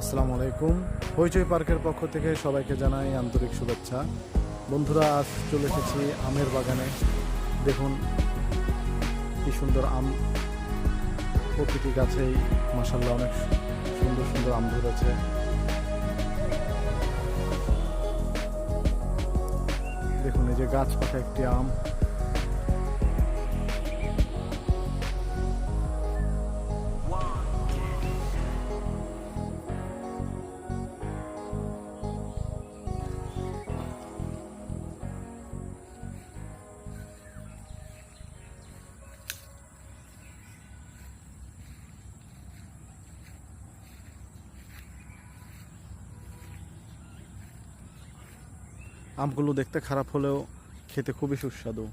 আসসালামু আলাইকুম। হইচই পার্কের পক্ষ থেকে সবাইকে জানাই আন্তরিক শুভেচ্ছা। বন্ধুরা, আজ চলে এসেছি আমের বাগানে। দেখুন কি সুন্দর আম, প্রতিটি গাছেই মাশাআল্লাহ অনেক সুন্দর সুন্দর আম ধরেছে। দেখুন এই যে গাছ পাকা একটি আম। আমগুলো দেখতে খারাপ হলেও খেতে খুবই সুস্বাদু।